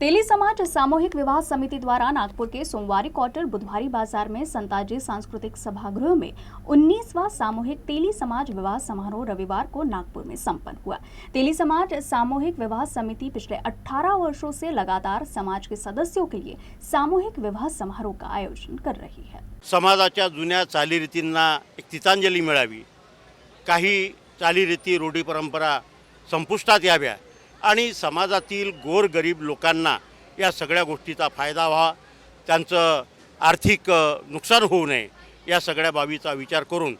तेली समाज सामूहिक विवाह समिति द्वारा नागपुर के सोमवारी क्वार्टर बुधवारी बाजार में संताजी सांस्कृतिक सभागृह में 19वां सामूहिक तेली समाज विवाह समारोह रविवार को नागपुर में संपन्न हुआ। तेली समाज सामूहिक विवाह समिति पिछले 18 वर्षों से लगातार समाज के सदस्यों के लिए सामूहिक विवाह समारोह का आयोजन कर रही है। समाजाच्या जुन्या चालीरीतींना एक तिलांजली मिळावी, काही चालीरीती रूढी परंपरा संपुष्टात याव्या आणि समाजातील गोरगरीब लोकांना या सगळ्या गोष्टीचा फायदा व्हावा, त्यांचं आर्थिक नुकसान होऊ नये या सगळ्या बाबीचा विचार करून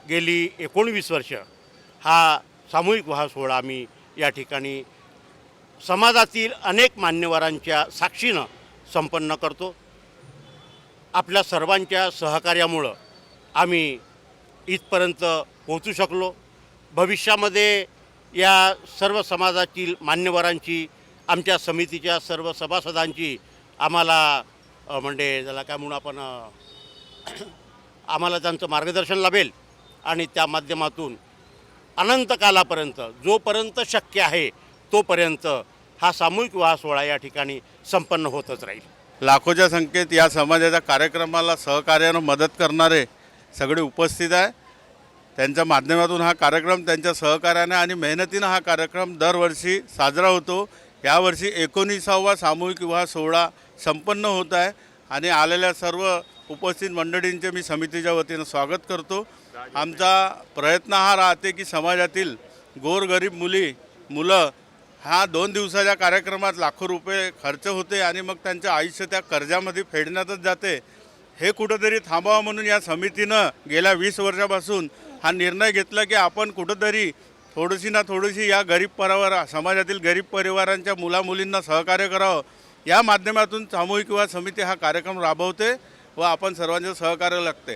गेली 19 वर्ष हा सामूहिक विवाह सोहळा आम्ही या ठिकाणी समाजातील अनेक मान्यवरांच्या साक्षीनं संपन्न करतो। आपल्या सर्वांच्या सहकार्यामुळे आम्ही इथपर्यंत पोहोचू शकलो। भविष्यामध्ये या सर्व समाजातील मान्यवरांची, आमच्या समितीच्या सर्व सभासदांची आम्हाला म्हणजे त्याला काय म्हणू आपण आम्हाला त्यांचं मार्गदर्शन लाभेल आणि त्या माध्यमातून अनंत कालापर्यंत जोपर्यंत शक्य आहे तोपर्यंत हा सामूहिक विवाह सोहळा या ठिकाणी संपन्न होतच राहील। लाखोच्या संख्येत या समाजाच्या कार्यक्रमाला सहकार्यानं मदत करणारे सगळे उपस्थित आहे। त्यांच्या माध्यमातून हा कार्यक्रम त्यांच्या सहकार्याने आणि मेहनतीनं हा कार्यक्रम दरवर्षी साजरा होतो। यावर्षी 19वा सामूहिक विवाह सोहळा संपन्न होत आहे आणि आलेल्या सर्व उपस्थित मंडळींचे मी समितीच्या वतीनं स्वागत करतो। आमचा प्रयत्न हा राहते की समाजातील गोरगरीब मुलं हा 2 दिवसाच्या कार्यक्रमात लाखो रुपये खर्च होते आणि मग त्यांचं आयुष्य त्या कर्जामध्ये फेडण्यातच जाते। हे कुठंतरी थांबावं म्हणून या समितीनं गेल्या 20 वर्षापासून हा निर्णय घेतला की आपण कुठंतरी थोडीशी या समाजातील गरीब परिवारांच्या मुलामुलींना सहकार्य करावं। या माध्यमातून सामूहिक विवाह समिती हा कार्यक्रम राबवते व आपण सर्वांचे सहकार्य लागते।